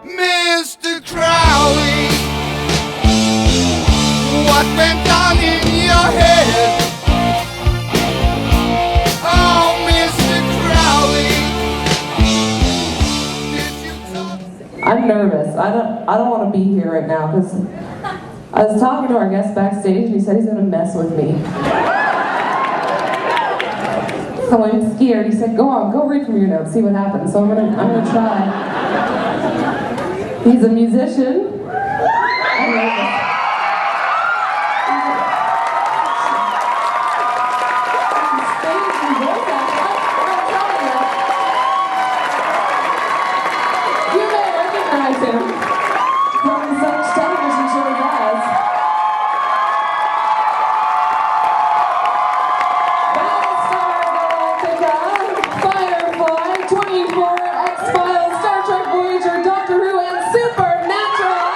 Mr. Crowley, what went on in your head? Oh, Mr. Crowley, did you talk? I'm nervous. I don't want to be here right now because I was talking to our guest backstage and he said he's going to mess with me. So I'm scared. He said, go on, go read from your notes, see what happens. So I'm gonna try. He's a musician. I'm nervous. You may recognize him from such television shows as Battlestar Galactica, Firefly, 24, X-Files, Star Trek Voyager, Doctor Who, and Supernatural.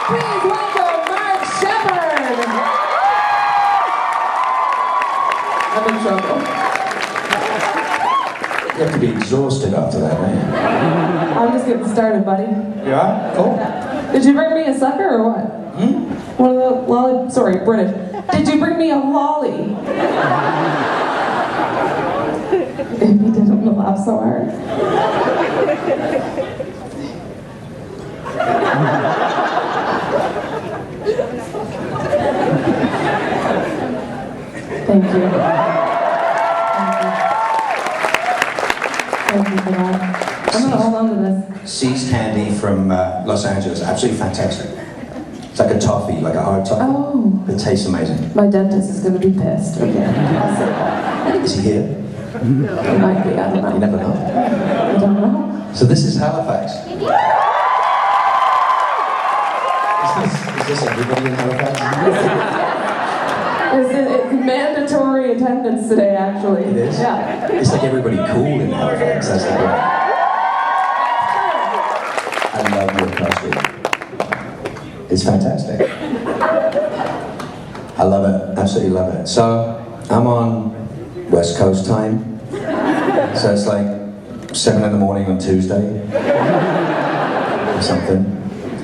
Please welcome Mark Sheppard. I'm in trouble. You have to be exhausted after that, man. I'm just getting started, buddy. You are? Cool. Did you bring me a sucker or what? One of the lolly, sorry, British. Did you bring me a lolly? If he didn't laugh so hard. Thank you. Thank you for that. I'm gonna hold on to this. Seized candy from Los Angeles. Absolutely fantastic. It's like a toffee, like a hard toffee. Oh. It tastes amazing. My dentist is gonna be pissed. Okay, I'll say that. Is he here? He might be, I don't know. You never know. I don't know. So this is Halifax. Is this everybody in Halifax? It's mandatory attendance today, actually. It is? Yeah. It's like everybody cool in Halifax. That's the point. I love your costume. It's fantastic. I love it. Absolutely love it. So I'm on West Coast time. So it's like 7 in the morning on Tuesday. Or something.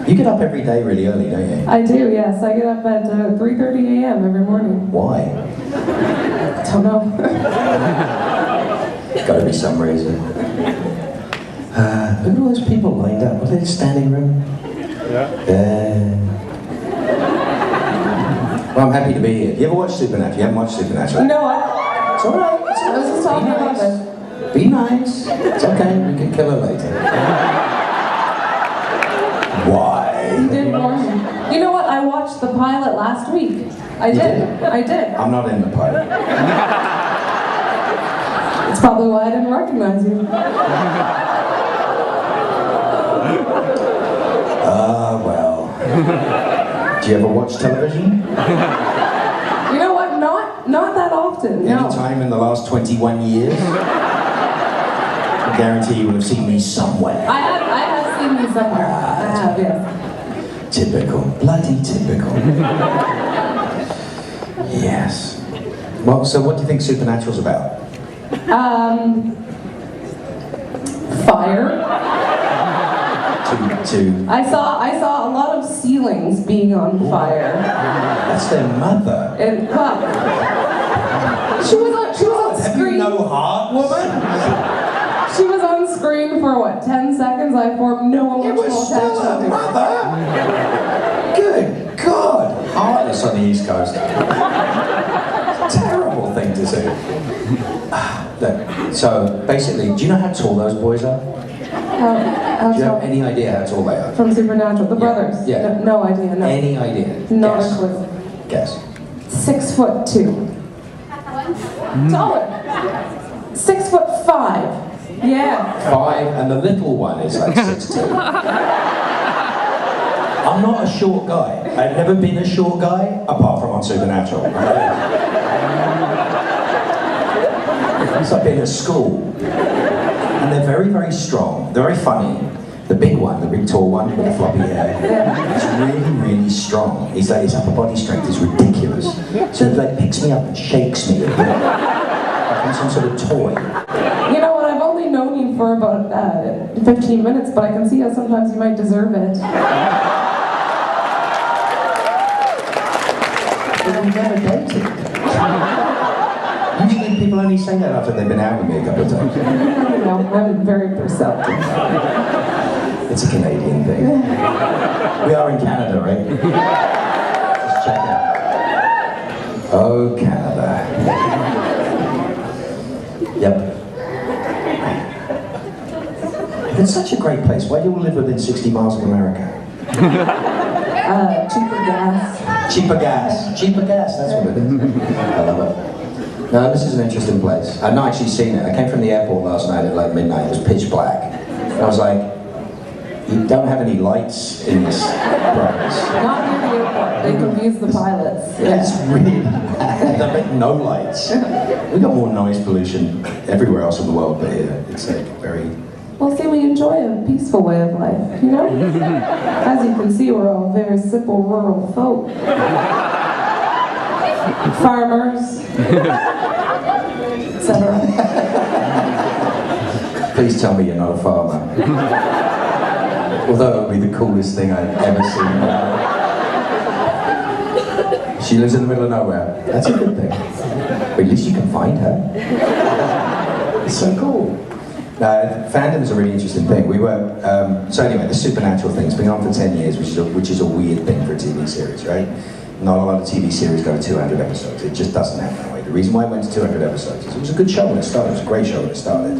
You get up every day really early, don't you? I do, yes. I get up at 3:30 a.m. every morning. Why? Don't know. Gotta be some reason. Look at all those people lined up. What are they, standing room? Yeah. Well, I'm happy to be here. You ever watch Supernatural? You haven't watched Supernatural? No, It's alright. I was just talking about it. Be nice. It's okay. We can kill her later. Why? You did warn me. You know what? I watched the pilot last week. I did. I did. I'm not in the pilot. It's probably why I didn't recognize you. Well. Do you ever watch television? You know what? Not that often. No. Any time in the last 21 years? I guarantee you will have seen me somewhere. I have seen you somewhere. I have, yes. Typical. Bloody typical. Yes. Well, so what do you think Supernatural's about? Fire. To I saw a lot of ceilings being on fire. That's their mother. And well, she was on Have you screen. no heart, woman? She was on screen for what, 10 seconds? I formed no It emotional was still her attachment to her. mother. Good God. Heartless on the East Coast. Terrible thing to say. Look, so basically, do you know how tall those boys are? Do you have any idea how tall they are? From Supernatural, the brothers. Yeah. No idea. No. Any idea? Not Guess. a clue. Guess. 6'2". Taller. 6'5". Yeah. 5, and the little one is like 6'2". I'm not a short guy. I've never been a short guy, apart from on Supernatural. It's like being at school. And they're very, very strong. They're very funny. The big one, the big tall one with the floppy hair, he's really, really strong. His upper body strength is ridiculous. So he like picks me up and shakes me like I'm some sort of toy. You know what? I've only known you me for about 15 minutes, but I can see how sometimes you might deserve it. But we've never dated. Usually people only say that after they've been out with me a couple of times. No, I'm very perceptive. It's a Canadian thing. We are in Canada, right? Just check out. Oh, Canada. Yep. It's such a great place. Why do you all live within 60 miles of America? Cheaper gas. Cheaper gas. Cheaper gas, that's what it is. I love it. No, this is an interesting place. I've not actually seen it. I came from the airport last night at like midnight. It was pitch black. And I was like, you don't have any lights in this place. Not near the airport. They confuse the pilots. It's really bad. They make no lights. We got more noise pollution everywhere else in the world, but here it's like very... Well, see, we enjoy a peaceful way of life, you know? As you can see, we're all very simple rural folk. Farmers, etc. Please tell me you're not a farmer. Although it would be the coolest thing I've ever seen. She lives in the middle of nowhere. That's a good thing. But at least you can find her. It's so cool. Fandom is a really interesting thing. We were, so anyway, the supernatural thing's been on for 10 years, which is a weird thing for a TV series, right? Not a lot of TV series go to 200 episodes. It just doesn't happen that way. The reason why it went to 200 episodes is it was a good show when it started. It was a great show when it started.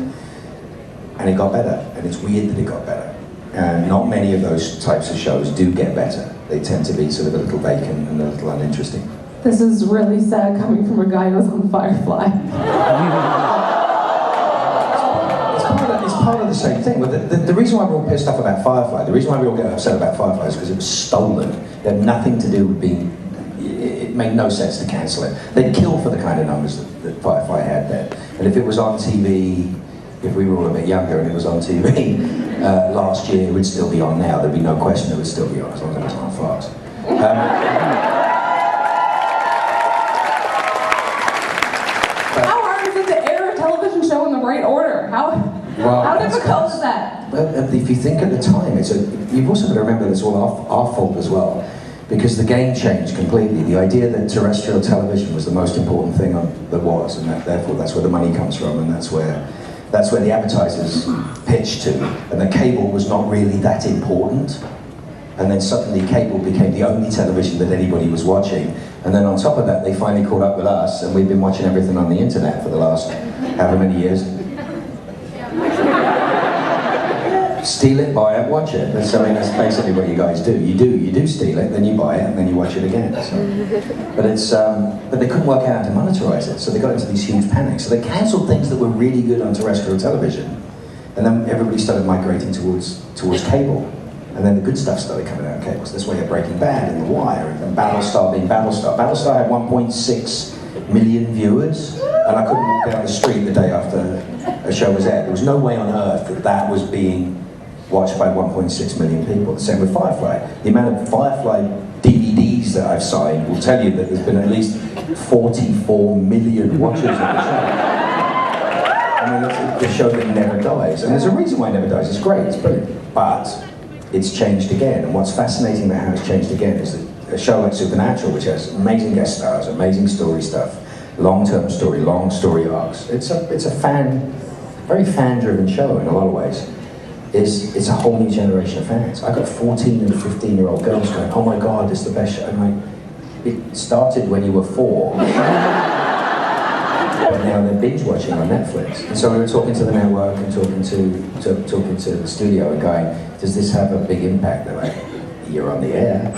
And it got better. And it's weird that it got better. And not many of those types of shows do get better. They tend to be sort of a little vacant and a little uninteresting. This is really sad coming from a guy who was on Firefly. It's part of the same thing. But the reason why we're all pissed off about Firefly, the reason why we all get upset about Firefly is because it was stolen. It had nothing to do with being... It made no sense to cancel it. They'd kill for the kind of numbers that Firefly had then. And if it was on TV, if we were all a bit younger and it was on TV last year, it would still be on now. There'd be no question it would still be on as long as it was on Fox. How hard is it to air a television show in the right order? How difficult is that? If you think at the time, you've also got to remember it's all our fault as well. Because the game changed completely. The idea that terrestrial television was the most important thing there was, and therefore that's where the money comes from, and that's where the advertisers pitched to. And the cable was not really that important. And then suddenly cable became the only television that anybody was watching. And then on top of that, they finally caught up with us, and we've been watching everything on the internet for the last however many years. Steal it, buy it, watch it. That's basically what you guys do. You do steal it, then you buy it, and then you watch it again. So. But they couldn't work out how to monetize it, so they got into these huge panics. So they cancelled things that were really good on terrestrial television, and then everybody started migrating towards cable. And then the good stuff started coming out of cable. So that's why you had Breaking Bad and The Wire and Battlestar being Battlestar. Battlestar had 1.6 million viewers, and I couldn't walk down the street the day after a show was aired. There was no way on earth that was being watched by 1.6 million people. The same with Firefly. The amount of Firefly DVDs that I've signed will tell you that there's been at least 44 million watchers of the show. I mean, the show that never dies. And there's a reason why it never dies. It's great, it's brilliant. But it's changed again. And what's fascinating about how it's changed again is that a show like Supernatural, which has amazing guest stars, amazing story stuff, long-term story, long story arcs. It's a very fan-driven show in a lot of ways. It's a whole new generation of fans. I've got 14 and 15-year-old girls going, oh my God, this is the best show. I'm like, it started when you were 4. But now they're binge watching on Netflix. And so we were talking to the network and talking to the studio and going, does this have a big impact? They're like, you're on the air.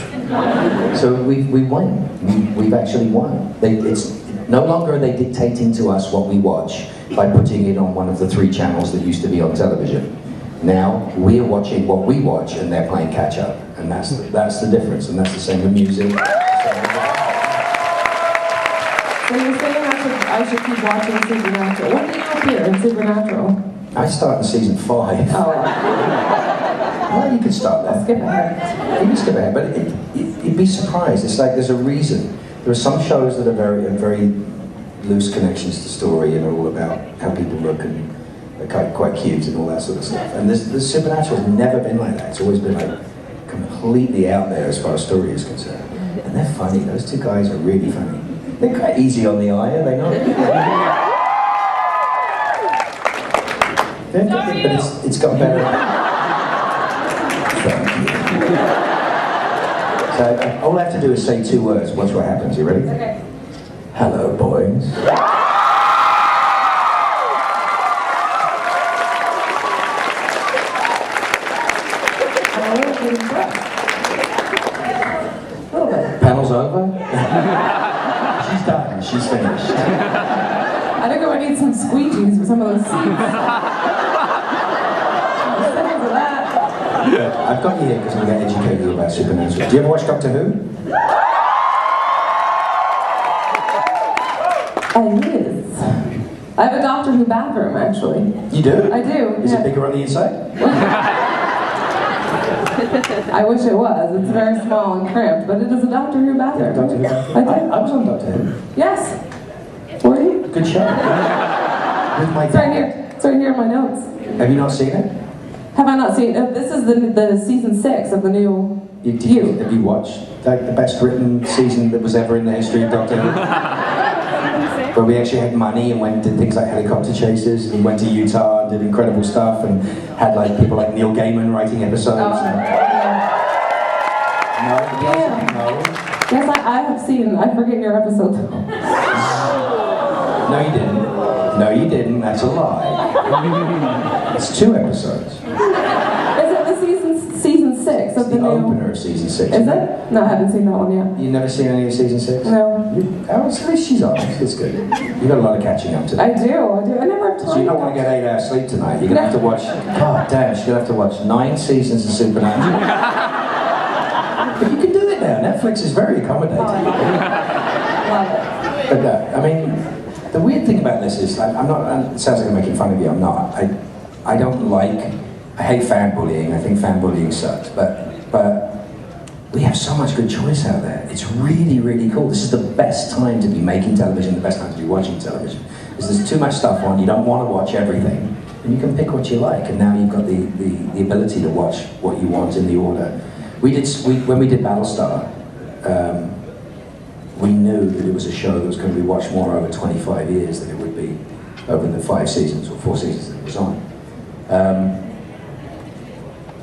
So we won. We've actually won. It's no longer are they dictating to us what we watch by putting it on one of the 3 channels that used to be on television. Now we're watching what we watch, and they're playing catch up, and that's the difference, and that's the same with music. So you're saying I should keep watching Supernatural. What do you up here in Supernatural? I start in season 5. Oh. Well, you could start there. I'll skip ahead. You can skip ahead, but you'd be surprised. It's like there's a reason. There are some shows that are very loose connections to story and are all about how people look and They're quite cute and all that sort of stuff. And this Supernatural's never been like that. It's always been like completely out there as far as story is concerned. And they're funny. Those two guys are really funny. They're quite easy on the eye, are they not? But it's got better. Thank you. So all I have to do is say 2 words. Watch what happens. You ready? Okay. Hello, boys. Panel's over. She's done. She's finished. I think I might need some squeegees for some of those seats. I've got you here because I'm going to educate you about Supernatural. Do you ever watch Doctor Who? Yes. I have a Doctor Who bathroom, actually. You do? I do. Is it bigger on the inside? I wish it was. It's very small and cramped, but it is a Doctor Who bathroom. Doctor Who bathroom? I was on Doctor Who. Yes. Were you? Good show. With my It's right here. It's right here in my notes. Have you not seen it? Have I not seen? This is the season 6 of the new. Have you watched like the best written season that was ever in the history of Doctor Who? Where we actually had money and went and did things like helicopter chases and went to Utah and did incredible stuff and had like people like Neil Gaiman writing episodes. Oh, No. Yes, I have seen. I forget your episode. No, you didn't. No, you didn't. That's a lie. It's 2 episodes. Is it the season 6 of the new? Opener of season 6. Is it? No, I haven't seen that one yet. You've never seen any of season 6? No. At least she's on. It's good. You've got a lot of catching up to do. I do. I never have time. So you're not going to get 8 hours sleep tonight. You're going to have to watch. God damn, she's going to have to watch 9 seasons of Supernatural. But you can do it now. Netflix is very accommodating. Love it. But I mean, the weird thing about this is, I'm not. It sounds like I'm making fun of you. I'm not. I don't like. I hate fan bullying. I think fan bullying sucks. But we have so much good choice out there. It's really, really cool. This is the best time to be making television. The best time to be watching television. Because there's too much stuff on. You don't want to watch everything, and you can pick what you like. And now you've got the ability to watch what you want in the order. When we did Battlestar. We knew that it was a show that was going to be watched more over 25 years than it would be over the 5 seasons or 4 seasons that it was on.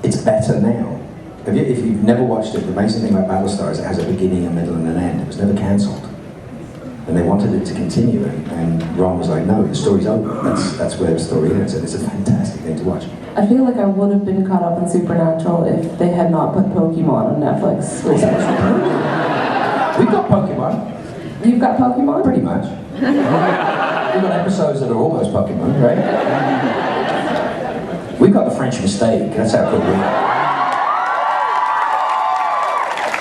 It's better now. If you've never watched it, the amazing thing about Battlestar is it has a beginning, a middle, and an end. It was never cancelled. And they wanted it to continue, and Ron was like, no, the story's over. That's where the story ends, and it's a fantastic thing to watch. I feel like I would have been caught up in Supernatural if they had not put Pokemon on Netflix recently. We've got Pokemon. You've got Pokemon? Pretty much. We've got episodes that are almost Pokemon, right? We've got the French Mistake. That's how good we are.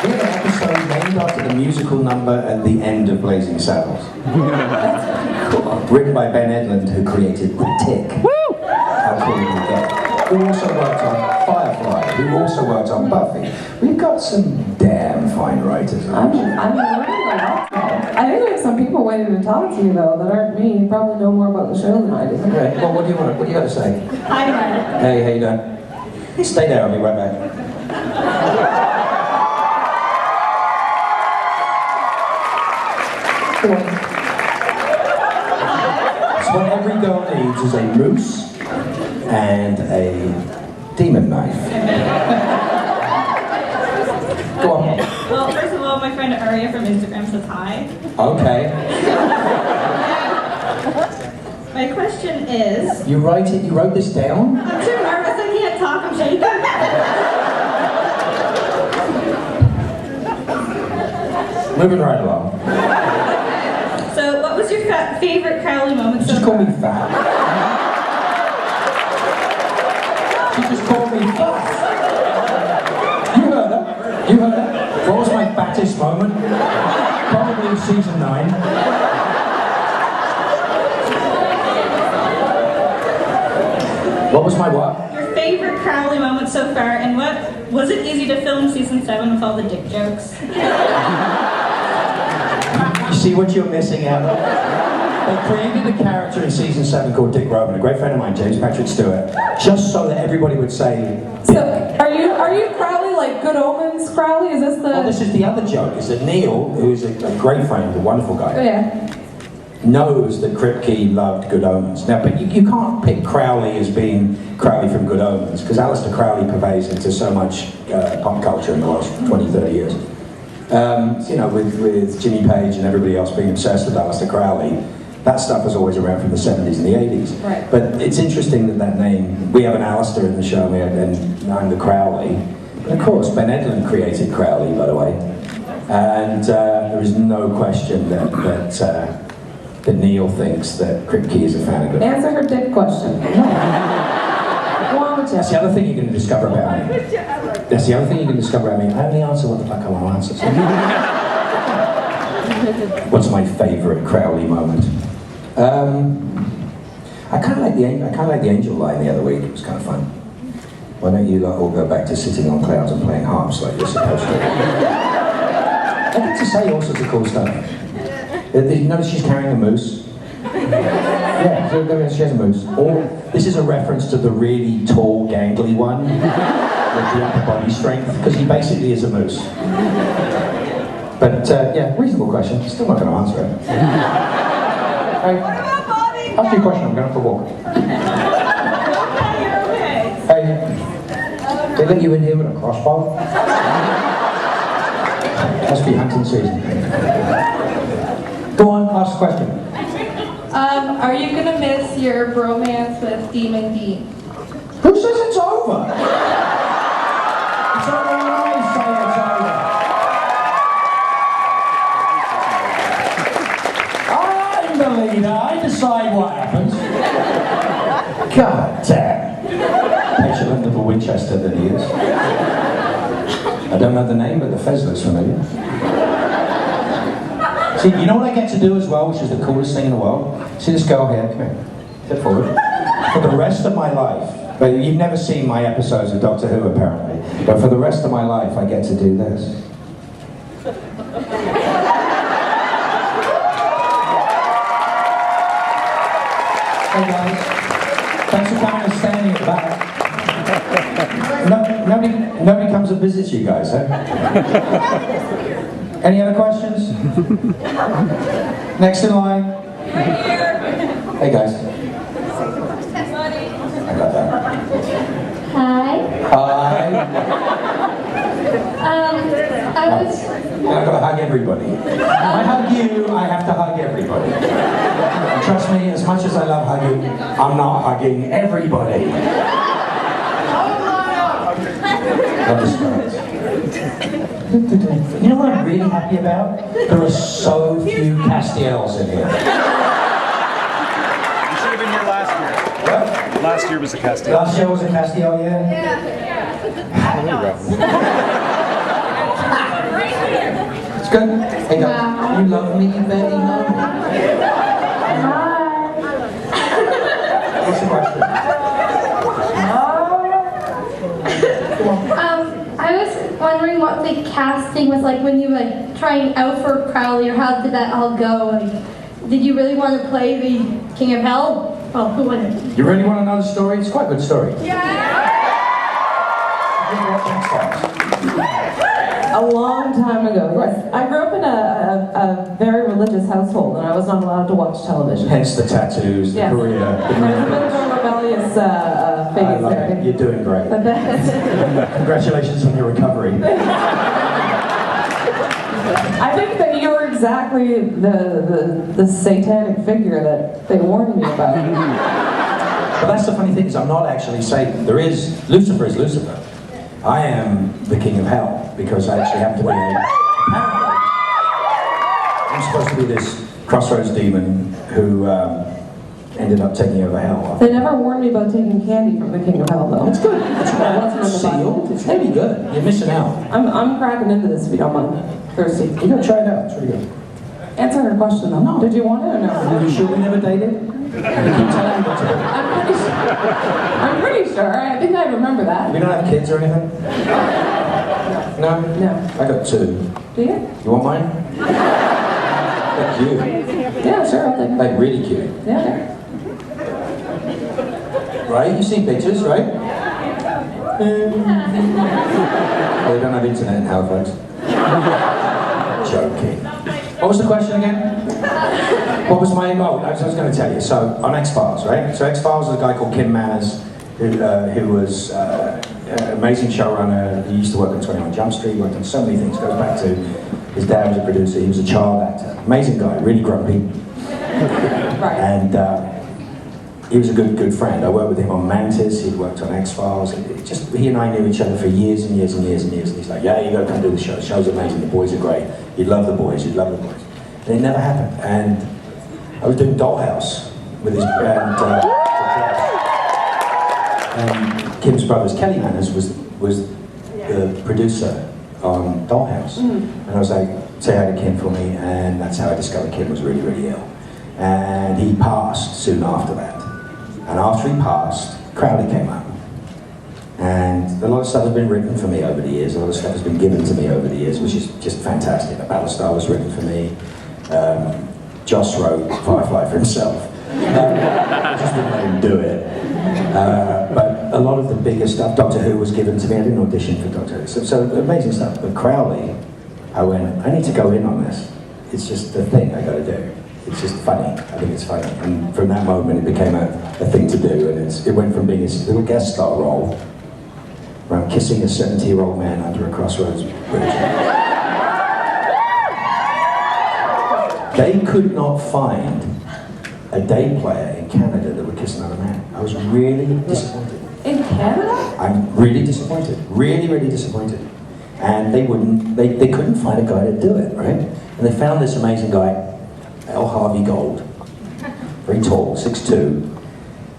We have an episode named after the musical number at the end of Blazing Saddles. Written by Ben Edlund, who created The Tick. Woo! How cool can you get? Who also worked on Firefly, who also worked on Buffy. We've got some damn fine writers. I'm learning a lot. I think there's some people waiting to talk to you though that aren't me. You probably know more about the show than I do. Okay, well, what do you got to say? Hi, Mark. Hey, how you doing? Stay there, I'll be right back. So what every girl needs is a moose and a demon knife. Go on. Well, first of all, my friend Aria from Instagram says hi. Okay. My question is... You wrote this down? I'm too nervous, I can't talk, I'm shaking. Moving right along. So, what was your favorite Crowley moment so Just call me fat. She just called me fat. You heard her? You heard her? What was my fattest moment? Probably in season 9. What was my what? Your favorite Crowley moment so far, and what was it easy to film season 7 with all the dick jokes? You see what you're missing out on? They created a character in season 7 called Dick Roman, a great friend of mine, James Patrick Stewart, just so that everybody would say. So, are you Crowley, like Good Omens Crowley? Is this the... Well, this is the other joke, is that Neil, who is a great friend, a wonderful guy, Oh, yeah. knows that Kripke loved Good Omens. Now, but you can't pick Crowley as being Crowley from Good Omens, because Aleister Crowley pervades into so much pop culture in the last 20, 30 years. You know, with Jimmy Page and everybody else being obsessed with Aleister Crowley, that stuff was always around from the 70s and the 80s. Right. But it's interesting that name, we have an Aleister in the show, and I'm the Crowley. And of course, Ben Edlund created Crowley, by the way. And there is no question that Neil thinks that Kripke is a fan of Good Omens. Answer her dick question. No. Why would you? That's the other thing you're going to discover about me. That's the other thing you can discover about me. I only answer what the fuck I want to answer. What's my favourite Crowley moment? I kind of like the angel line the other week. It was kind of fun. Why don't you all go back to sitting on clouds and playing harps like you're supposed to? I get to say all sorts of cool stuff. You notice she's carrying a moose? Yeah, she has a moose. Or this is a reference to the really tall, gangly one with the upper body strength, because he basically is a moose. But yeah, reasonable question. Still not going to answer it. Hey, ask you a question. I'm going for a walk. Hey, they let you in here with a crossbow? Must be hunting season. Go on, ask a question. Are you gonna miss your bromance with Demon Dean? Who says it's over? It's over when I say it's over. I'm the leader. I decide what happens. God damn. Petulant little Winchester that he is. I don't know the name, but the fez looks familiar. See, you know what I get to do as well, which is the coolest thing in the world? See this girl here? Come here. Step forward. For the rest of my life, but you've never seen my episodes of Doctor Who apparently, but for the rest of my life I get to do this. Hey guys, thanks for coming and standing at the back. Nobody comes and visits you guys, eh? Any other questions? Next in line. Right here. Hey guys. I got that. Hi. Hi. I was. I've got to hug everybody. I hug you, I have to hug everybody. And trust me, as much as I love hugging, I'm not hugging everybody. Love the stars. You know what I'm really happy about? There are so few Castiels in here. You should have been here last year. What? Last year was a Castiel. Last year was a Castiel, yeah? It's good. Hey guys, you love me very much. What's the question? I was wondering what the casting was like when you were like trying out for Crowley, or how did that all go? Like, did you really want to play the King of Hell? Well, who wouldn't? You really want to know the story? It's quite a good story. A long time ago, yes. I grew up in a very religious household, and I was not allowed to watch television. Hence the tattoos, the Yes. career. There's a bit of a rebellious I phase love there. it. You're doing great. But that's- Congratulations on your recovery. I think that you're exactly the satanic figure that they warned me about. But that's the funny thing, is I'm not actually Satan. Lucifer is Lucifer. I am the king of hell, because I actually have to be apparently, I'm supposed to be this crossroads demon who ended up taking over hell. They never warned me about taking candy from the King of Hell, though. It's good. It's That wasn't in the Bible. sealed. It's really good. You're missing out. I'm cracking into this if you don't mind. Thirsty. You gotta try it out. It's really good. Answer her question though. No. Did you want it or no? Are you sure we never dated? You keep telling me what to do. I'm pretty sure. I think I remember that. We don't have kids or anything? No? No. I got 2. Do you? You want mine? Thank you. Yeah, sure, I'll take it. Like really cute. Yeah. Right? You see pictures, right? They don't have internet in Halifax. Joking. What was the question again? What was my... Oh, I was going to tell you. So, on X-Files, right? So X-Files was a guy called Kim Manners, who was an amazing showrunner. He used to work on 21 Jump Street, worked on so many things. Goes back to his dad was a producer. He was a child actor. Amazing guy, really grumpy. Right. And he was a good friend. I worked with him on Mantis. He'd worked on X-Files. He and I knew each other for years and years and years and years. And he's like, yeah, you got to come do the show. The show's amazing. The boys are great. You'd love the boys. You'd love the boys. And it never happened. And I was doing Dollhouse with his and Kim's brothers, Kelly Manners, was the producer on Dollhouse. And I was like, say hi to Kim for me. And that's how I discovered Kim was really, really ill. And he passed soon after that. And after he passed, Crowley came up. And a lot of stuff has been written for me over the years. A lot of stuff has been given to me over the years, which is just fantastic. Battlestar was written for me. Joss wrote Firefly for himself. Just wouldn't let him do it. But a lot of the bigger stuff, Doctor Who was given to me. I didn't audition for Doctor Who. So amazing stuff. But Crowley, I went, I need to go in on this. It's just the thing I got to do. It's just funny. I think it's funny. And from that moment, it became a thing to do. And it went from being this little guest star role, where I'm kissing a 70-year-old man under a crossroads bridge. They could not find a day player in Canada that would kiss another man. I was really disappointed. In Canada? I'm really disappointed. Really, really disappointed. And they couldn't find a guy to do it, right? And they found this amazing guy, L. Harvey Gold, very tall, 6'2".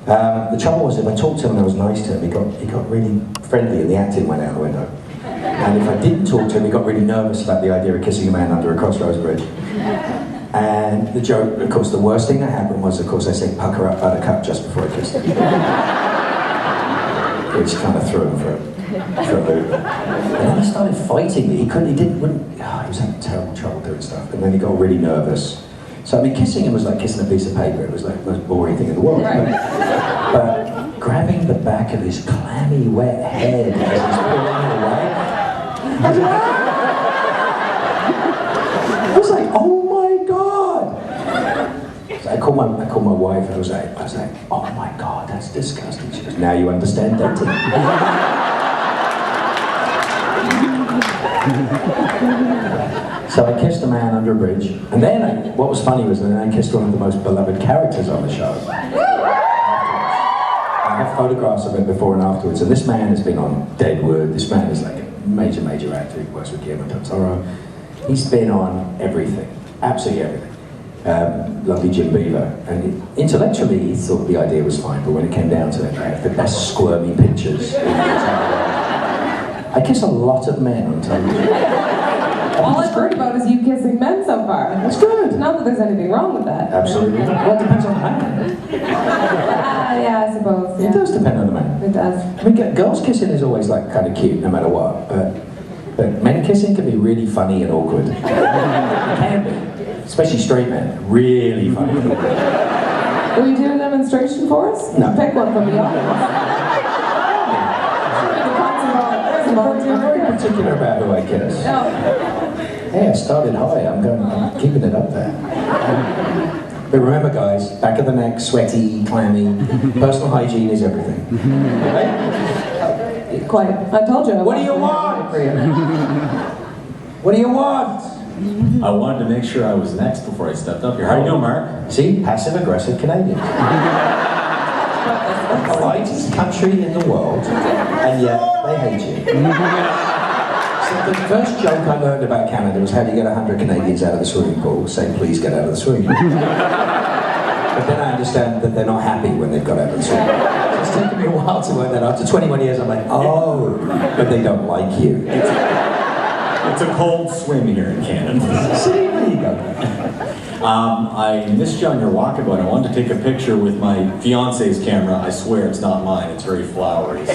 The trouble was, if I talked to him and I was nice to him, he got really friendly and the acting went out the window. And if I didn't talk to him, he got really nervous about the idea of kissing a man under a crossroads bridge. And the joke, of course, the worst thing that happened was, of course, I said, pucker up, buttercup, just before I kissed him. Which kind of threw him for a loop. And then he started fighting me. He was having terrible trouble doing stuff. And then he got really nervous. So, I mean, kissing him was like kissing a piece of paper. It was like the most boring thing in the world. Right. But grabbing the back of his clammy, wet head as he's pulling it away, I was like, oh my God! So I called my wife and I was like, oh my God, that's disgusting. She goes, now you understand dating. So I kissed a man under a bridge, and then what was funny was that I kissed one of the most beloved characters on the show. I have photographs of it before and afterwards, and this man has been on Deadwood. This man is like a major actor. He works with Guillermo del Toro. He's been on everything, absolutely everything. Lovely Jim Beaver, and intellectually he thought the idea was fine, but when it came down to it, I had the best squirmy pictures in the entire world. I kiss a lot of men on television. All I've heard about is you kissing men so far. That's good. Not that there's anything wrong with that. Absolutely. Well, it depends on the man. Yeah, I suppose. Yeah. It does depend on the man. It does. I mean, girls kissing is always like kind of cute, no matter what. But men kissing can be really funny and awkward. It can be, especially straight men. Really funny. Will you do a demonstration for us? No. Pick one from the audience. I'm very particular about who I kiss. No. Hey, I started high. I'm keeping it up there. But remember, guys, back of the neck, sweaty, clammy. Personal hygiene is everything. Right? Quite. I told you. What do you want? What do you want? I wanted to make sure I was next before I stepped up here. How you doing, Mark? See, passive-aggressive Canadians. The politest country in the world, and yet they hate you. So the first joke I learned about Canada was how do you get 100 Canadians out of the swimming pool? Say, please get out of the swimming pool. But then I understand that they're not happy when they've got out of the swimming pool. It's taken me a while to work that out. After 21 years, I'm like, oh, but they don't like you. It's a cold swim here in Canada. See, there you go. I missed you on your walkabout. I wanted to take a picture with my fiance's camera. I swear it's not mine. It's very flowery. So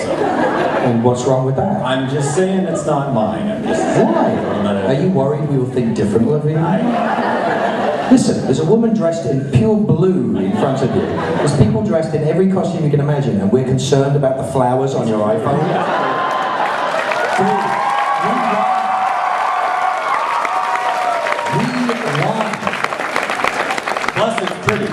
And what's wrong with that? I'm just saying it's not mine. I'm just Why? Are you worried we will think differently of you? Listen, there's a woman dressed in pure blue in front of you. There's people dressed in every costume you can imagine, and we're concerned about the flowers on your iPhone. Dude, we won. Plus, it's pretty.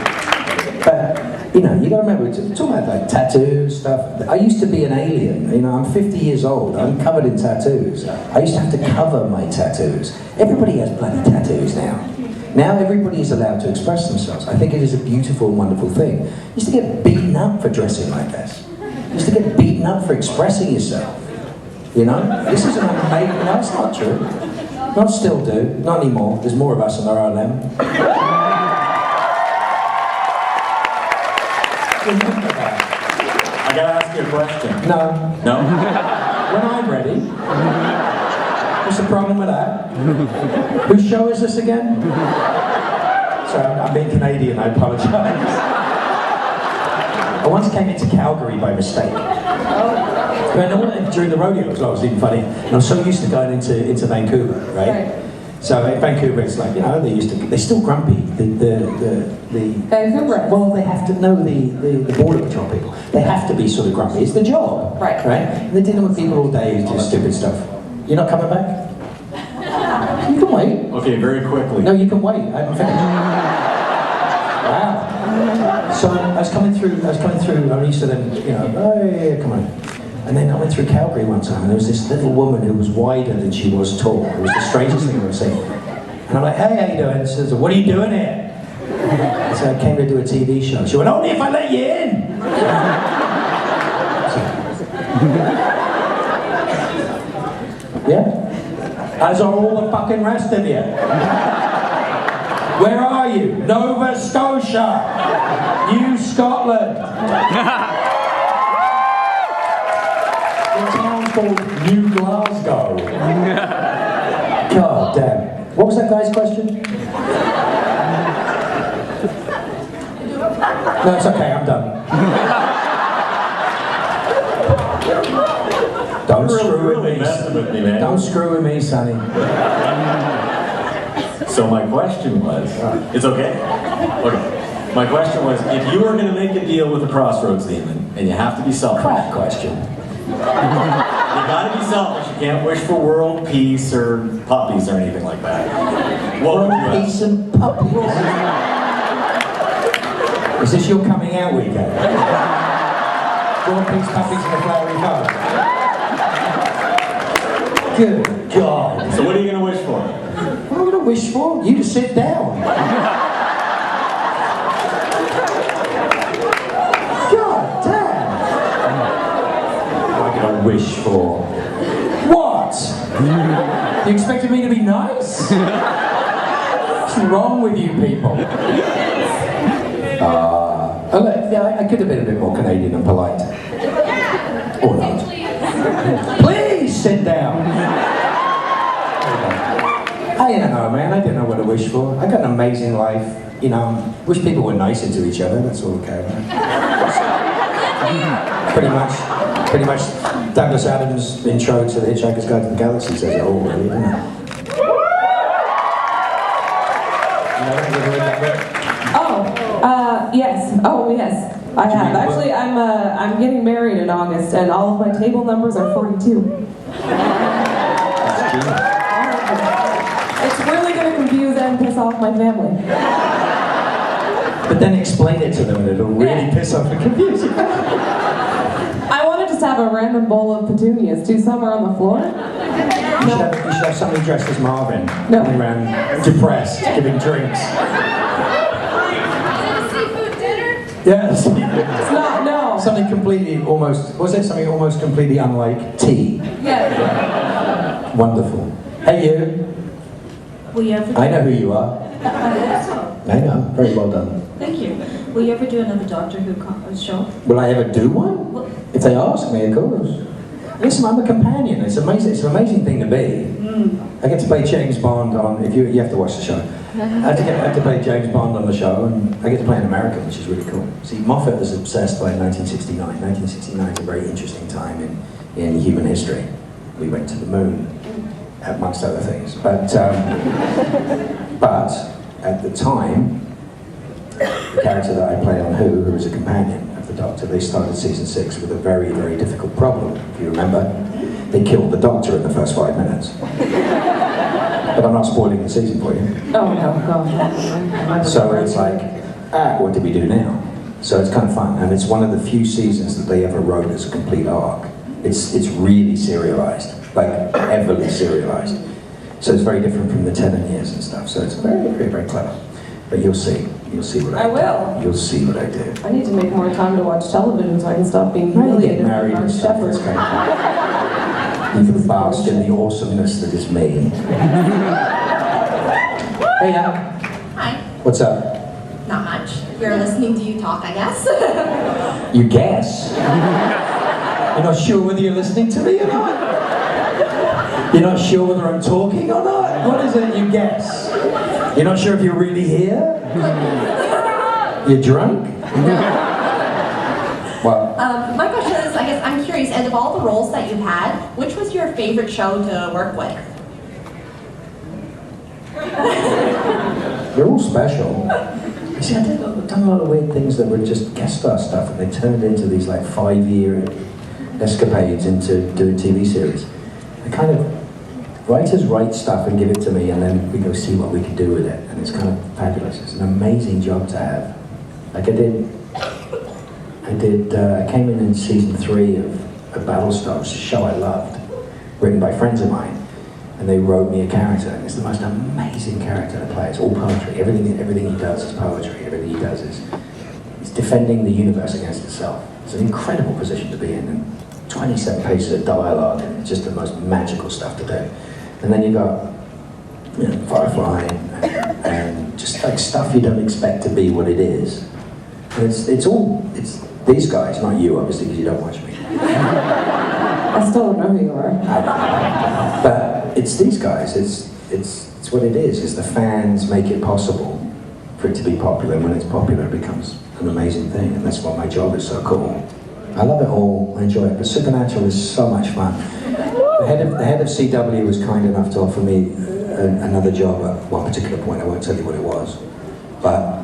But, you know, you gotta remember, it's talking about like tattoos, stuff. I used to be an alien, you know, I'm 50 years old, I'm covered in tattoos. I used to have to cover my tattoos. Everybody has bloody tattoos now. Now everybody's allowed to express themselves. I think it is a beautiful and wonderful thing. You used to get beaten up for dressing like this. You used to get beaten up for expressing yourself. You know? This is an amazing, no, it's not true. Not still do, not anymore. There's more of us than there are them. Remember that. I gotta ask you a question. No. No? When I'm ready. What's the problem with that? Whose show is this again? Sorry, I'm being Canadian, I apologise. I once came into Calgary by mistake. During the rodeo as well, it was even funny. And I'm so used to going into Vancouver, right? So in Vancouver, it's like, you know, they're still grumpy. The Vancouver. Well, they have to know the border patrol people. They have to be sort of grumpy. It's the job, Right. And they're dealing with people all day who do stupid stuff. You're not coming back? You can wait. Okay, very quickly. No, you can wait. I haven't finished. Wow. So I was coming through, I'm used to them, you know, oh yeah, come on. And then I went through Calgary one time, and there was this little woman who was wider than she was tall. It was the strangest thing I've ever seen. And I'm like, hey, how you doing? And she says, what are you doing here? I said, I came to do a TV show. She went, only if I let you in. Yeah? As are all the fucking rest of you. Where are you? Nova Scotia. New Scotland. The town's called New Glasgow. God damn. What was that guy's question? No, it's okay, I'm done. Don't screw with me. Messing with me, man. Don't screw with me, Sonny. So my question was, it's okay? Okay. My question was, if you were going to make a deal with a Crossroads demon, and you have to be selfish. Crap question. You gotta be selfish. You can't wish for world peace or puppies or anything like that. What would you ask? Peace and puppies. Is this your coming out weekend? World peace, puppies, and a flowery heart. Good God. So what are you gonna wish for? What am I gonna wish for? You to sit down. God damn. What am I gonna wish for? What? You expected me to be nice? What's wrong with you people? I could have been a bit more Canadian and polite. Or not. Please sit down. I don't know, man. I didn't know what to wish for. I got an amazing life. You know, wish people were nicer to each other. That's all I care about. Pretty much. Douglas Adams' intro to The Hitchhiker's Guide to the Galaxy says it all, really, doesn't it? Yes. Oh, yes. I have. Actually, I'm getting married in August, and all of my table numbers are 42. It's really going to confuse and piss off my family. But then explain it to them, and it'll really piss off and confuse you. I want to just have a random bowl of petunias, too. Some are on the floor. You should have somebody dressed as Marvin, No. running around depressed, giving drinks. Yes. It's not, no. Something completely almost, was it something almost completely unlike tea? Yeah. Wonderful. Hey you. Will you ever? I know who you are. I know. Very well done. Thank you. Will you ever do another Doctor Who show? Will I ever do one? If they ask me, of course. Listen, I'm a companion. It's amazing. It's an amazing thing to be. I get to play James Bond on. If you have to watch the show. I have to play James Bond on the show, and I get to play an American, which is really cool. See, Moffat was obsessed by 1969. 1969 is a very interesting time in human history. We went to the moon, amongst other things. But at the time, the character that I play on who was a companion of the Doctor, they started season 6 with a very, very difficult problem. If you remember, they killed the Doctor in the first 5 minutes. But I'm not spoiling the season for you. Oh no, God. So it's like, what do we do now? So it's kind of fun, and it's one of the few seasons that they ever wrote as a complete arc. It's really serialized, like heavily serialized. So it's very different from the Tennant years and stuff. So it's very, very, very clever. But you'll see what I do. will. You'll see what I do. I need to make more time to watch television so I can stop being When you get humiliated by married Mark and stuff, Sheppard. it's kind of you can bask in the awesomeness that is me. Hey, Anna. Hi. What's up? Not much. You're listening to you talk, I guess. You guess? You're not sure whether you're listening to me or not? You're not sure whether I'm talking or not? What is it you guess? You're not sure if you're really here? You're drunk? Well, My question is, I guess I'm curious, out of all the roles that you've had, which was your favorite show to work with? they're all special. You see, I've done a lot of weird things that were just guest star stuff, and they turned into these like 5-year escapades into doing TV series. I kind of, writers write stuff and give it to me, and then we go see what we can do with it, and it's kind of fabulous. It's an amazing job to have. Like I came in season 3 of Battlestar, which is a show I loved, written by friends of mine, and they wrote me a character, and it's the most amazing character to play. It's all poetry. Everything he does is poetry. Everything he does is defending the universe against itself. It's an incredible position to be in, and 27 pages of dialogue, and it's just the most magical stuff to do. And then you got, Firefly, and just like stuff you don't expect to be what it is. And it's these guys, not you, obviously, because you don't watch me. I still don't know who you are. But it's these guys. It's what it is. It's the fans make it possible for it to be popular. And when it's popular, it becomes an amazing thing. And that's why my job is so cool. I love it all. I enjoy it. But Supernatural is so much fun. The head of CW was kind enough to offer me another job at one particular point. I won't tell you what it was. But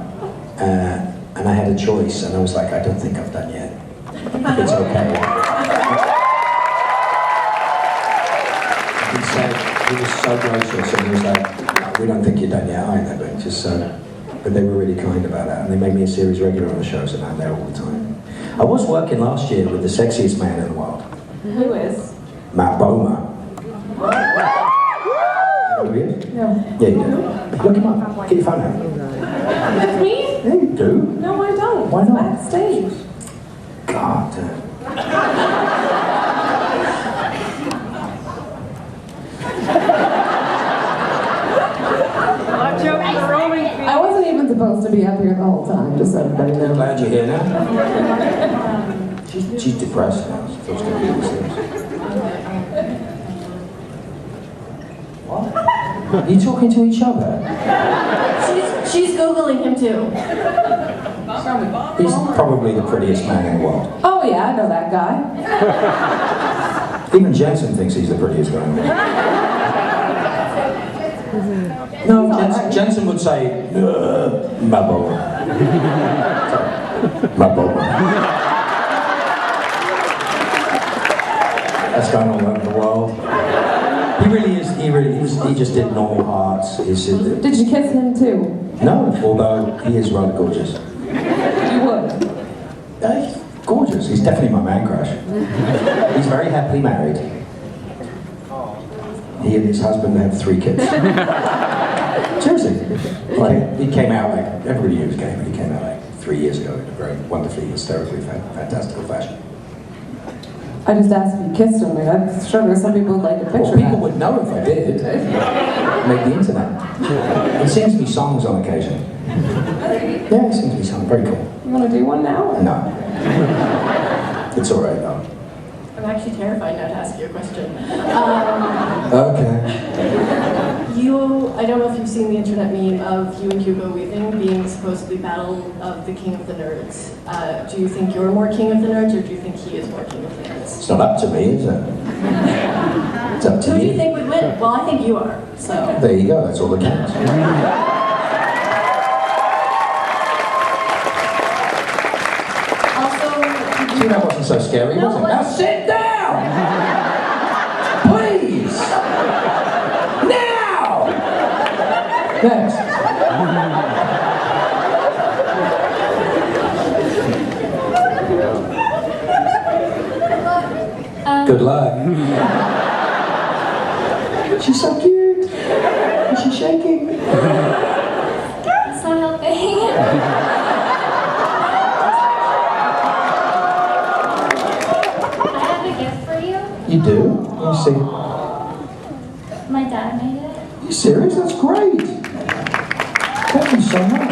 and I had a choice, and I was like, I don't think I've done yet. It's okay. He was so gracious, and he was like, we don't think you're done yet either, but just but they were really kind about that, and they made me a series regular on the shows, and I'm there all the time. I was working last year with the sexiest man in the world. Who is? Matt Bomer. You know who he is? No. Yeah, you do. Look him up. Get your phone out. With me? Yeah, you do. No, I don't. Why It's not? backstage. God. I wasn't even supposed to be up here the whole time, just so everybody knows. Glad you're here now. She's depressed now. She feels going to be serious. What? Are you talking to each other? She's Googling him too. He's probably the prettiest man in the world. Oh yeah, I know that guy. Even Jensen thinks he's the prettiest guy in the world. No, Jensen would say, Mabo. Mabo. That's going all over the world. He really is, he just did normal hearts. Did you kiss him too? No, although he is rather gorgeous. You would. He's gorgeous. He's definitely my man crush. He's very happily married. He and his husband have 3 kids. Seriously. He came out like, everybody knew he was gay, but he came out like 3 years ago in a very wonderfully, hysterically, fantastical fashion. I just asked if you kissed him. I'm sure there's some people who'd like to picture Well, people that. would know if I did. Make the internet. He sings me songs on occasion. Yeah, he sings me songs. Very cool. You want to do one now? No. It's all right though. I'm actually terrified now to ask you a question. Okay. I don't know if you've seen the internet meme of you and Hugo Weaving being supposedly battle of the king of the nerds. Do you think you're more king of the nerds, or do you think he is more king of the nerds? It's not up to me, is it? It's up to Who do you. you think would win? Well, I think you are, so. There you go, that's all that counts. so scary, was it? Now sit down! Please! Now! Next. Good luck. She's so cute. Is she shaking? It's not helping. I have a gift for you. You do? Let me see. My dad made it. You serious? That's great. Thank you so much.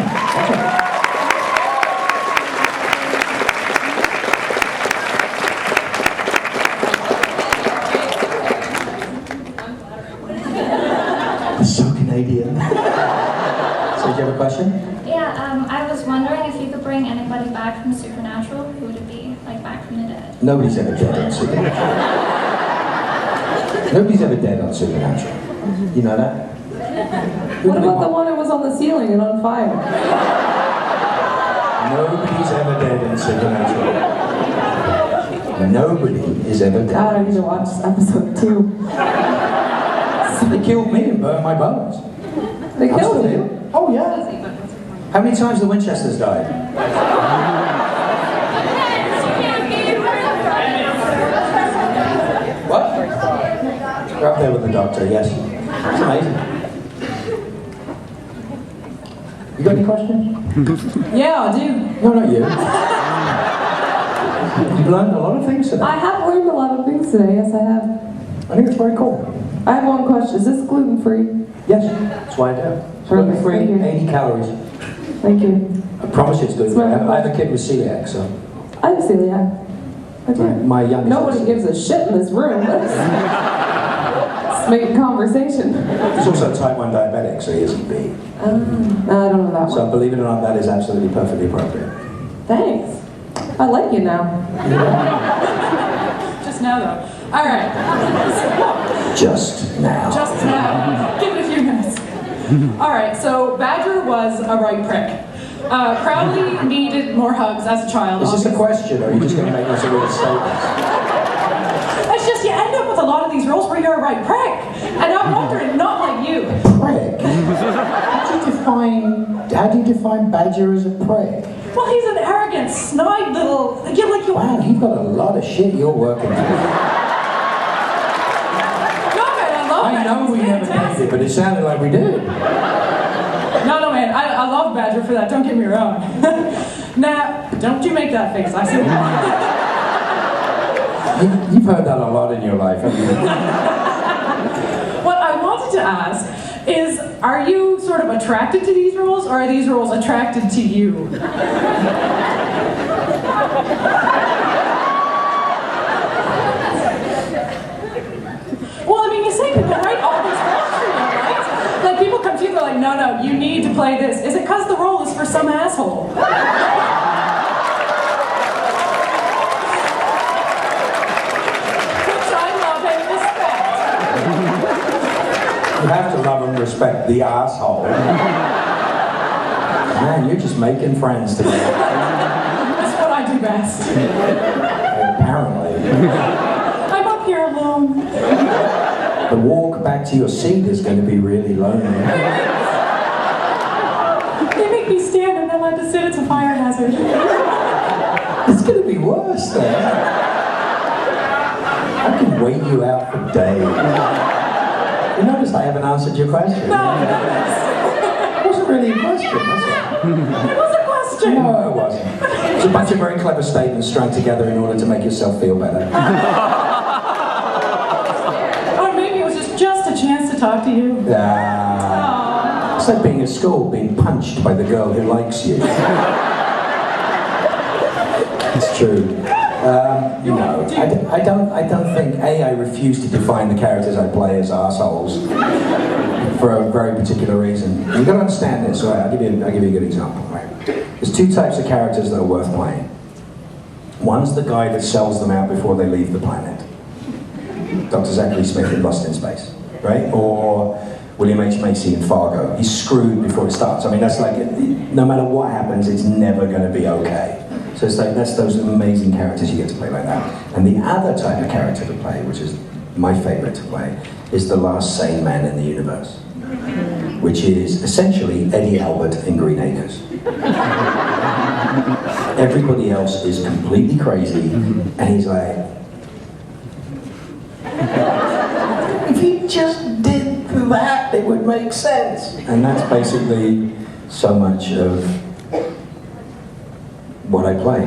That's so Canadian. So, do you have a question? Yeah, I was wondering if you could bring anybody back from Supernatural. Who would it be? Like back from the dead? Nobody's ever dead on Supernatural. Nobody's ever dead on Supernatural. You know that? What about the one that was on the ceiling and on fire? Nobody's ever dead in Supernatural. Nobody is ever dead. God, I need to watch episode 2. They killed me and burned my bones. They I'm still killed here. you. Oh yeah. How many times the Winchesters died? What? We're up there with the doctor, yes. It's amazing. You got any questions? Yeah, I do. No, not you. You've learned a lot of things today. I have learned a lot of things today, yes I have. I think it's very cool. I have one question. Is this gluten-free? Yes, that's why I do. It's Perfect, gluten-free, thank you. 80 calories. Thank you. I promise you it's gluten-free. Smart. I have a kid with celiac, so I have celiac. I do. my youngest. Nobody gives a shit in this room. Let's make a conversation. He's also type 1 diabetic, so he isn't big. I don't know that So one. believe it or not, that is absolutely perfectly appropriate. Thanks. I like you now. Just now, though. All right. Just now. Just now. Give it a few minutes. All right. So Badger was a right prick. Crowley needed more hugs as a child. Is this a question, or are you just going to make us a weird statement? It's just you end up with a lot of these roles where you're a right prick, and I'm wondering, not like you. Prick? How do you define Badger as a prick? Well, he's an arrogant, snide little. Yeah, like you. Wow, you've got a lot of shit you're working with. No, man, I love I that. know He's we never fantastic. did it, but it sounded like we did. No, man, I love Badger for that, don't get me wrong. Nah, don't you make that face, I said that. You've heard that a lot in your life, haven't you? What I wanted to ask is, are you sort of attracted to these roles, or are these roles attracted to you? Well, I mean, you say people write all these roles for you, right? Like, people come to you, they're like, no, you need to play this. Is it because the role is for some asshole? Which I love and respect. You have to love and respect the asshole. Man, you're just making friends today. That's what I do best. Apparently. I'm up here alone. The walk back to your seat is going to be really lonely. They make me stand and then I have to sit. It's a fire hazard. It's going to be worse then. I can wait you out for days. You notice I haven't answered your question. No, It wasn't really a question, was it? it was a question. No, it wasn't. It's a bunch of very clever statements strung together in order to make yourself feel better. Or maybe it was just a chance to talk to you. It's like being at school, being punched by the girl who likes you. It's true. No, I don't think, I refuse to define the characters I play as assholes for a very particular reason. You've got to understand this, right? I'll give you a good example, right? There's two types of characters that are worth playing. One's the guy that sells them out before they leave the planet. Dr. Zachary Smith in Lost in Space, right? Or William H. Macy in Fargo. He's screwed before it starts. I mean, that's like, no matter what happens, it's never going to be okay. So it's like, that's those amazing characters you get to play like that. And the other type of character to play, which is my favorite to play, is the last sane man in the universe, which is essentially Eddie Albert in Green Acres. Everybody else is completely crazy, and he's like, if he just did that, it would make sense. And that's basically so much of what I play.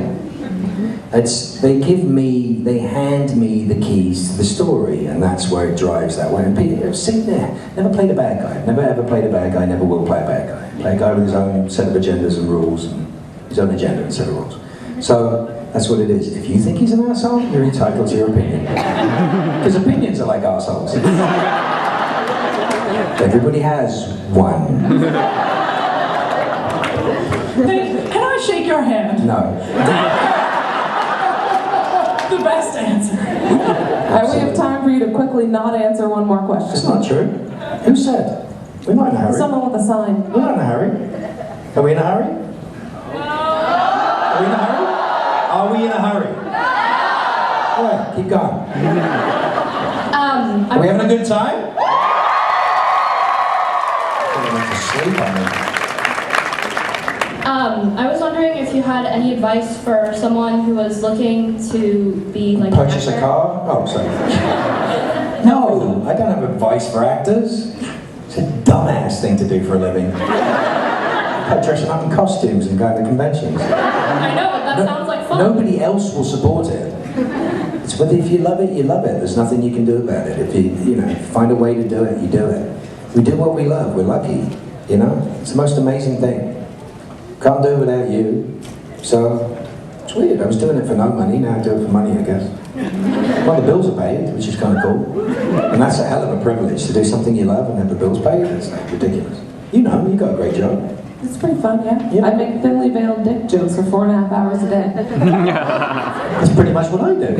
They hand me the keys to the story, and that's where it drives that way. And Peter, sit there, never played a bad guy, never ever played a bad guy, never will play a bad guy. Play a guy with his own set of agendas and rules, and his own agenda and set of rules. So that's what it is. If you think he's an asshole, you're entitled to your opinion. Because opinions are like assholes. Everybody has one. Hey, can I shake your hand? No. The best answer. We have time for you to quickly not answer one more question. That's not true. Who said? We're not in a hurry. Someone with a sign. We're not in a hurry. Are we in a hurry? Are we in a hurry? Are we in a hurry? All right, keep going. Are we having a good time? I went to sleep on me. I was wondering if you had any advice for someone who was looking to be like Purchase a car? Oh, sorry. No, I don't have advice for actors. It's a dumbass thing to do for a living. Like dressing up in costumes and going to conventions. I know, but that sounds like fun. Nobody else will support it. It's whether if you love it, you love it. There's nothing you can do about it. If you find a way to do it, you do it. We do what we love. We're lucky. It's the most amazing thing. Can't do it without you. So it's weird. I was doing it for no money. Now I do it for money, I guess. Well, the bills are paid, which is kind of cool. And that's a hell of a privilege to do something you love and have the bills paid. It's like ridiculous. You got a great job. It's pretty fun, yeah. I make thinly veiled dick jokes for 4.5 hours a day. That's pretty much what I do.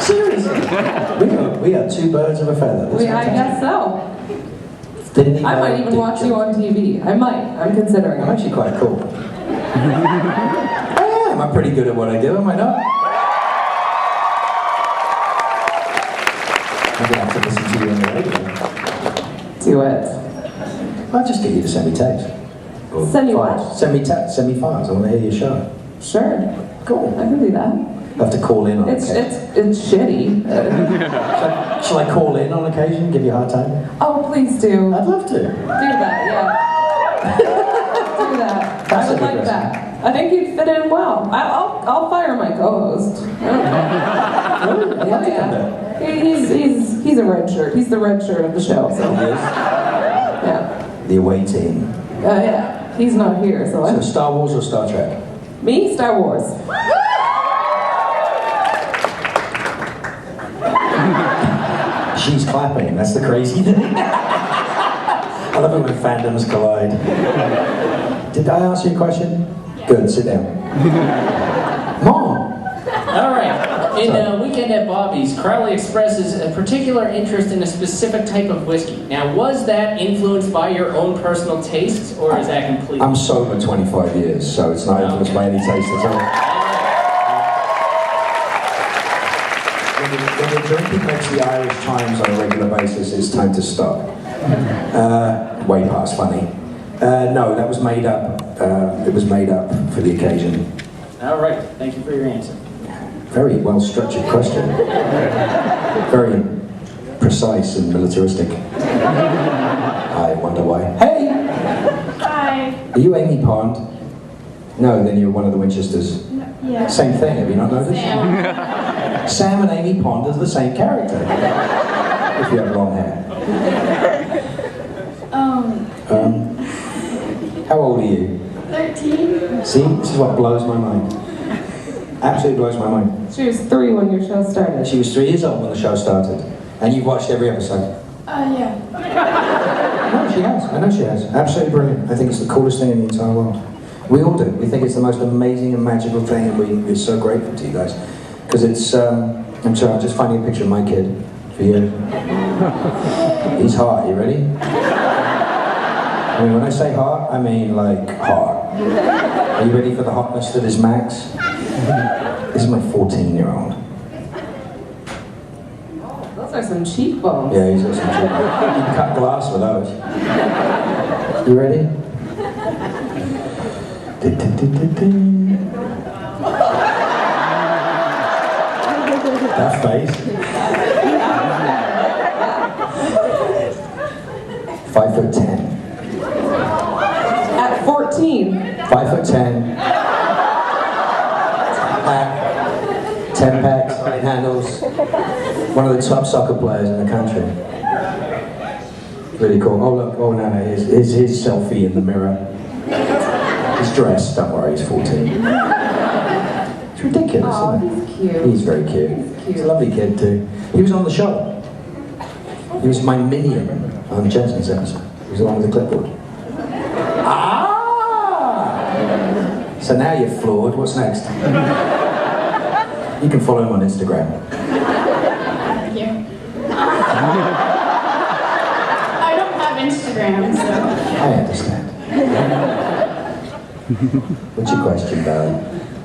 Seriously. We are two birds of a feather. I guess so. I might even watch you on TV. I might. I'm considering it. I'm actually quite cool. I am. I'm pretty good at what I do, am I not? I'm going to have to listen to you on the radio. Do it. I'll just get you to send me text. Send you files. what? Send me text. Send me files. I want to hear your show. Sure. Cool. I can do that. I have to call in on occasion. It's shitty. Shall I call in on occasion? Give you a hard time? Oh, please do. I'd love to. Do that, yeah. Do that. That's I would a like good that. I think you'd fit in well. I'll fire my co-host. He's a red shirt. He's the red shirt of the show. So. He is? Yeah. The away team. Yeah. He's not here, so. So Star Wars or Star Trek? Me, Star Wars. She's clapping. That's the crazy thing. I love it when fandoms collide. Did I ask you a question? Good. Sit down. Mom. All right. In Weekend at Bobby's, Crowley expresses a particular interest in a specific type of whiskey. Now, was that influenced by your own personal tastes, or is that completely? I'm sober 25 years, so it's not influenced by any taste at all. When the drinking makes the Irish Times on a regular basis, it's time to stop. Way past funny. No, that was made up. It was made up for the occasion. All right. Thank you for your answer. Very well-structured question. Very precise and militaristic. I wonder why. Hey! Hi. Are you Amy Pond? No, then you're one of the Winchesters. No, yeah. Same thing, have you not noticed? Sam. Sam and Amy Pond are the same character. If you have long hair. How old are you? 13. See, this is what blows my mind. Absolutely blows my mind. She was 3 when your show started. She was 3 years old when the show started. And you've watched every episode. Yeah. No, she has. I know she has. Absolutely brilliant. I think it's the coolest thing in the entire world. We all do. We think it's the most amazing and magical thing, and we're so grateful to you guys. Because it's, I'm sorry, I'm just finding a picture of my kid for you. He's hot. You ready? I mean, when I say hot, I mean like hot. Are you ready for the hotness that is Max? This is my 14-year-old. Those are some cheekbones. Yeah, he's got some cheekbones. You can cut glass with those. You ready? That face. 5'10". At 14. 5'10". Pack. 10 packs, right handles. One of the top soccer players in the country. Really cool. Oh look, oh no, here's his selfie in the mirror. He's dressed, don't worry, he's 14. It's ridiculous, Oh, isn't it? he's cute. He's very cute. He's a lovely kid too. He was on the show. He was my minion on Jensen's episode. He was the one with the clipboard. Ah! So now you're floored. What's next? You can follow him on Instagram. Thank you. I don't have Instagram, so. I understand. What's your question, Barry?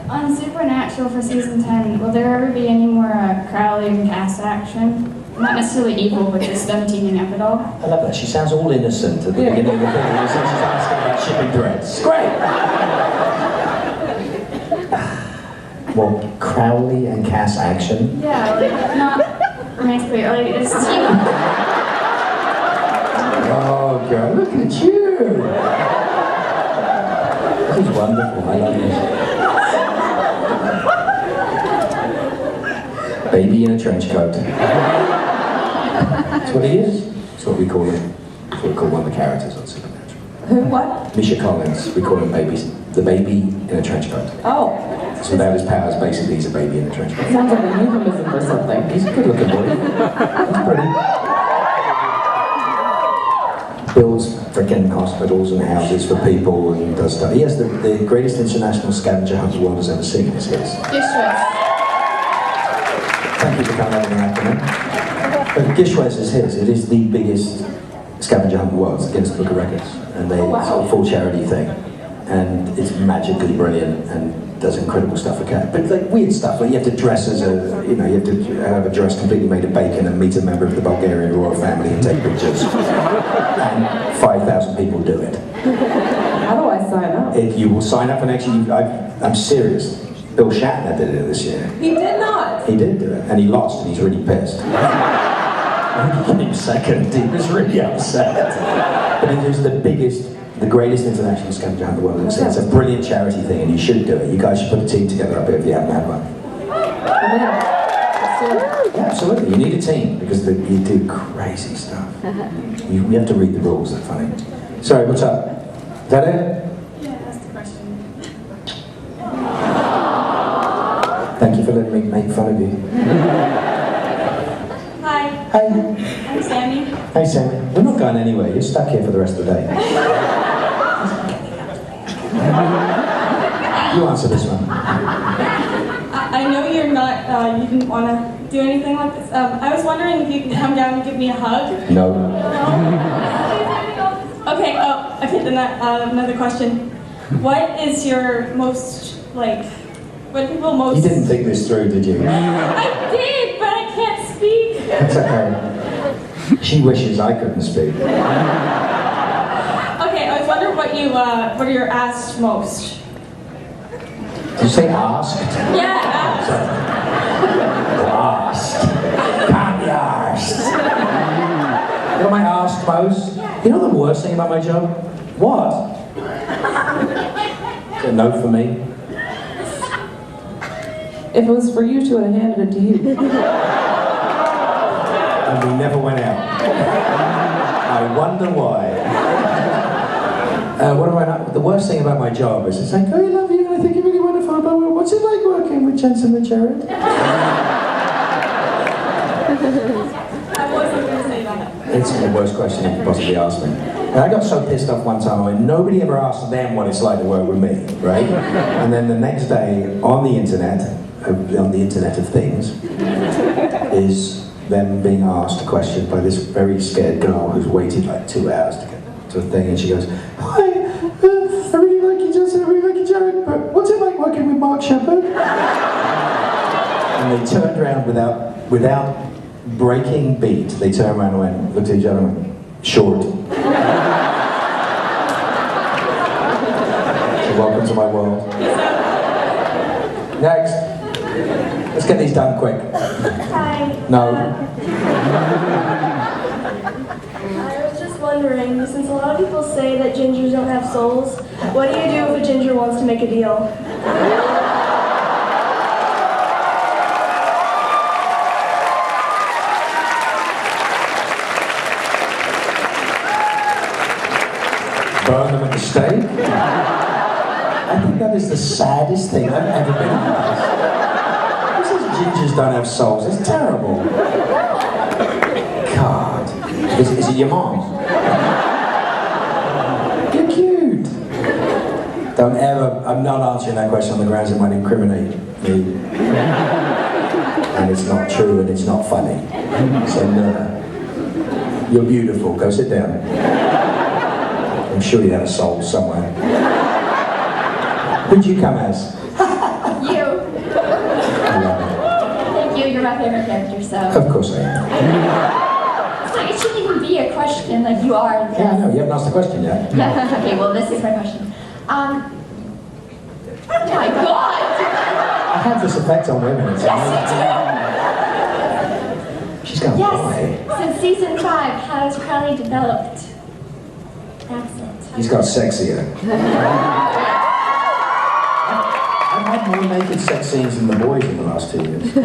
On Supernatural for season 10, will there ever be any more Crowley and cast action? Not necessarily evil, but just them teaming up at all? I love that. She sounds all innocent at the beginning of the thing. She's asking about shipping threads. Great! Well, Crowley and Cass action? Yeah, like, not romantically, like, it's team up. Oh, girl, look at you! This is wonderful. I love this. Baby in a trench coat. That's what he is. That's what we call him. That's what we call one of the characters on Supernatural. Who, what? Misha Collins. We call him the baby in a trench coat. Oh. So without his powers, basically he's a baby in a trench coat. Sounds like a euphemism for something. He's a good looking boy. He's pretty. Builds freaking hospitals and houses for people and does stuff. He has the greatest international scavenger hunt the world has ever seen, is his. Thank you for coming over and acting. But Gishwaz is his. It is the biggest scavenger hunt in the world. It's against the Book of Records. And they it's a full charity thing. And it's magically brilliant and does incredible stuff for cats. But like weird stuff, like you have to dress as a, you have to have a dress completely made of bacon and meet a member of the Bulgarian royal family and take pictures. And 5,000 people do it. How do I sign up? You will sign up and actually, I'm serious. Bill Shatner did it this year. He did not. He did do it, and he lost, and he's really pissed. He came second, he was really upset. But it is the greatest international scavenger hunt in the world. It's a brilliant charity thing, and you should do it. You guys should put a team together up here if you haven't had one. Yeah, absolutely. You need a team, because you do crazy stuff. You have to read the rules, they're funny. Sorry, what's up? Is that it? Yeah, that's the question. Thank you for letting me make fun of you. Hi. Hi. I'm Sammy. Hey, Sammy. We're not going anywhere. You're stuck here for the rest of the day. You answer this one. I know you're not, you didn't want to do anything like this. I was wondering if you could come down and give me a hug. No. Okay, then another question. What is your most, what people most... You didn't think this through, did you? I did, but I can't speak. That's okay. She wishes I couldn't speak. Okay, I was wondering what you're asked most. Did you say asked? Yeah, asked. Asked. Can't be asked. You know what I asked most? You know the worst thing about my job? What? Is it a note for me? If it was for you, she would have handed it to you. And we never went out. I wonder why. What do I know? The worst thing about my job is it's like, oh, I love you, and I think you're really wonderful, but what's it like working with Jensen and Jared? I wasn't going to say that. It's the worst question you could possibly ask me. And I got so pissed off one time, and nobody ever asked them what it's like to work with me, right? And then the next day, on the Internet of Things, is them being asked a question by this very scared girl who's waited like 2 hours to get to a thing, and she goes, hi, I really like you, Justin, I really like you, Jared, but what's it like working with Mark Sheppard? And they turned around without breaking beat. They turned around and looked at each other and went, short. So welcome to my world. Next. Let's get these done quick. Hi. No. I was just wondering, since a lot of people say that gingers don't have souls, what do you do if a ginger wants to make a deal? Burn them at the stake? I think that is the saddest thing I've ever been asked. Who says gingers don't have souls? It's terrible. God. Is it your mom? You're cute. Don't ever, I'm not answering that question on the grounds it might incriminate me. And it's not true and it's not funny. So no. You're beautiful, go sit down. I'm sure you have a soul somewhere. Who'd you come as? You. I love Thank you. You're my favorite character, so. it. Of course I am. So it shouldn't even be a question, like you are. Yeah, I know, you haven't asked the question yet. Okay, well, this is my question. Oh my God! I have this effect on women. It's Yes, She's going to die. Yes. Since season 5, how has Crowley developed? That's it. He's got sexier. I've had more naked sex scenes than the boys in the last 2 years. You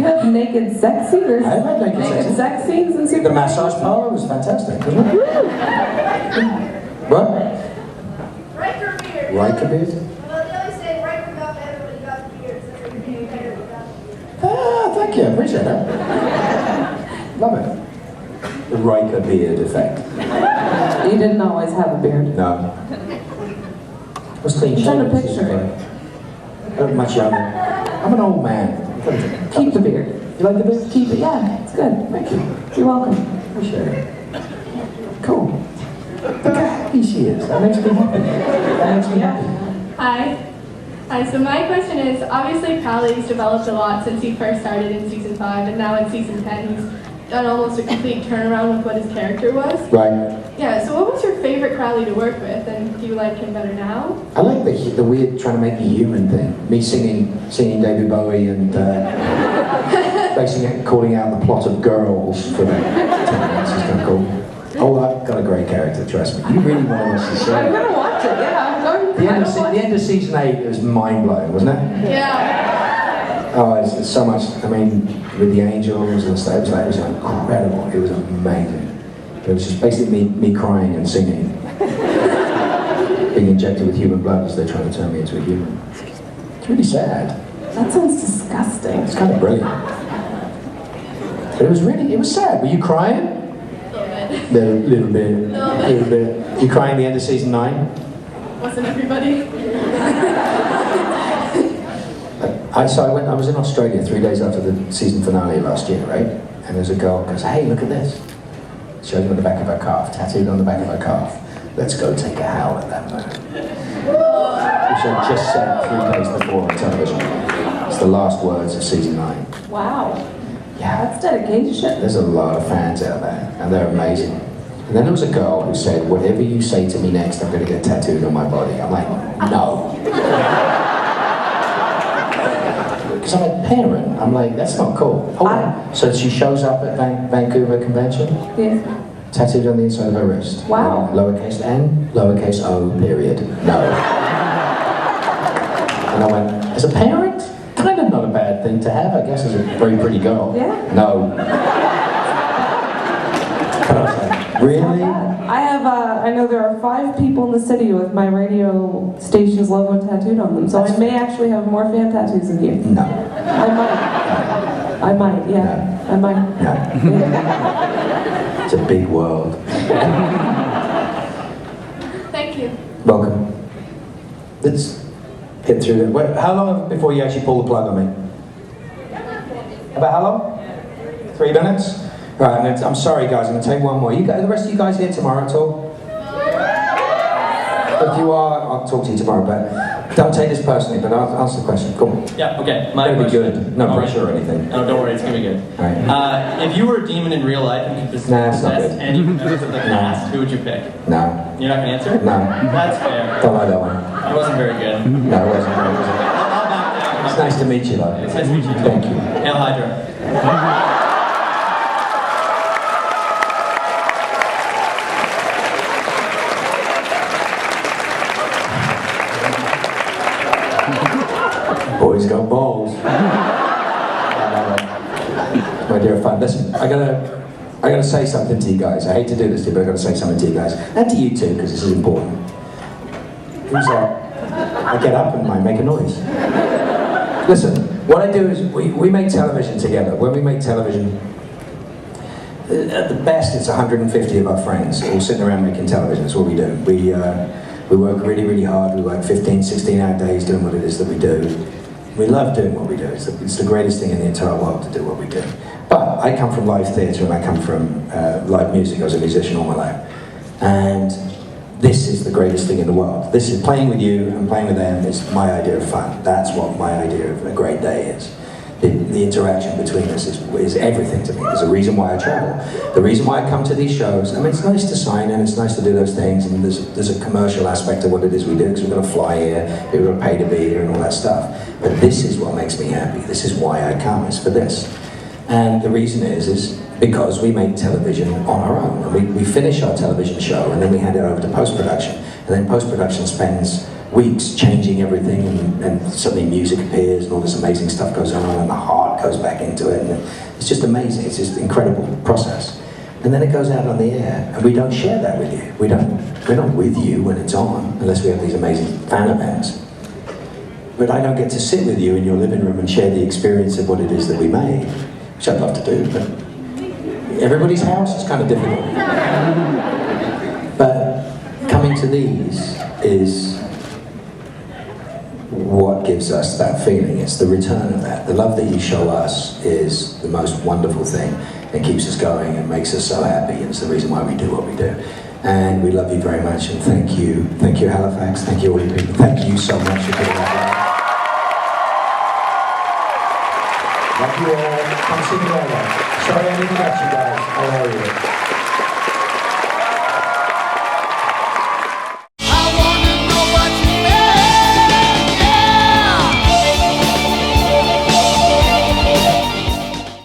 have naked sex scenes? There's I've had naked sex scenes in Super The massage parlor was fantastic, wasn't it? What? Riker beard. Riker beard? Well, they always say Riker got better when he got the beard, so you're getting better without the beard. Ah, thank you, I appreciate that. Love it. The Riker beard effect. You didn't always have a beard. No. What's clean I'm trying to shaven? picture it. I'm much younger. I'm an old man. Keep the beard. You like the beard? Keep it, yeah, it's good. Thank you. You're welcome. Appreciate it. Cool. Look how happy she is. That makes me happy. That makes me happy. Hi. Hi, so my question is, obviously Crowley's developed a lot since he first started in season 5, and now in season 10 he's done almost a complete turnaround with what his character was. Right. Yeah, so what was your favorite Crowley to work with, and do you like him better now? I like the weird trying to make me human thing. Me singing David Bowie and basically calling out the plot of Girls for that 10 minutes. It's kind of cool. Oh, I've got a great character, trust me. You really want to watch the show. I'm gonna watch it, yeah, I'm going to. The end of season 8 was mind-blowing, wasn't it? Yeah. Oh, it's so much, I mean, with the angels and stuff, it was incredible. It was amazing. It was just basically me crying and singing. Being injected with human blood as they're trying to turn me into a human. It's really sad. That sounds disgusting. It's kind of brilliant. But it was sad. Were you crying? A little bit. You crying at the end of season 9? Wasn't everybody? I was in Australia 3 days after the season finale last year, right? And there's a girl who goes, hey, look at this. Shows me on the back of her calf, tattooed on the back of her calf. Let's go take a howl at that man. Which I just said 3 days before on television. It's the last words of season 9. Wow. Yeah. That's dedication. There's a lot of fans out there, and they're amazing. And then there was a girl who said, whatever you say to me next, I'm going to get tattooed on my body. I'm like, no. Because I'm a parent. I'm like, that's not cool. So she shows up at Vancouver Convention, Yeah. tattooed on the inside of her wrist. Wow. Lowercase n, lowercase o, period. No. And I went, as a parent, kind of not a bad thing to have, I guess, as a very pretty girl. Yeah. No. But I was like, really? I know there are 5 people in the city with my radio station's logo tattooed on them, so I may actually have more fan tattoos than you. No. I might, yeah. I might. No. It's a big world. Thank you. Welcome. Let's get through it. Wait, how long before you actually pull the plug on me? About how long? 3 minutes? Right, I'm sorry guys, I'm going to take one more. The rest of you guys here tomorrow at all? If you are, I'll talk to you tomorrow, but don't take this personally, but answer the question. Go on. Yeah, okay. It'll be good. No pressure or anything. No, don't worry, it's gonna be good. Right. If you were a demon in real life and could Nah, it's not possess good. any members of the cast, who would you pick? No. You're not gonna answer? No. That's fair. Don't like that one. It wasn't very good. No, it wasn't. It wasn't. It's nice to meet you, though. It's nice to meet you. Thank you. Hail Hydra. Boys got balls. My dear fun. Listen, I gotta say something to you guys. I hate to do this to you, but I gotta say something to you guys. And to you too, because this is important. Who's that? I get up and I make a noise. Listen, what I do is we make television together. When we make television, at the best it's 150 of our friends all sitting around making television. That's what we do. We work really, really hard. We work 15, 16-hour days doing what it is that we do. We love doing what we do. It's the greatest thing in the entire world to do what we do. But I come from live theatre and I come from live music. I was a musician all my life. And this is the greatest thing in the world. This is playing with you and playing with them is my idea of fun. That's what my idea of a great day is. The interaction between us is everything to me. There's a reason why I travel. The reason why I come to these shows, I mean, it's nice to sign and it's nice to do those things, and there's a commercial aspect to what it is we do, because we've got to fly here, we've got to pay to be here and all that stuff. But this is what makes me happy. This is why I come, is for this. And the reason is because we make television on our own. And we finish our television show and then we hand it over to post-production. And then post-production spends weeks changing everything, and suddenly music appears and all this amazing stuff goes on and the heart goes back into it, and it's just amazing. It's just an incredible process. And then it goes out on the air, and we don't share that with you. We're not with you when it's on, unless we have these amazing fan events. But I don't get to sit with you in your living room and share the experience of what it is that we made, which I'd love to do, but everybody's house is kind of difficult. But coming to these is what gives us that feeling. It's the return of that. The love that you show us is the most wonderful thing. It keeps us going and makes us so happy, and it's the reason why we do what we do. And we love you very much, and thank you. Thank you, Halifax. Thank you, all you people. Thank you so much for doing that. Love you all. Come see me later. Sorry I didn't catch you guys. I love you.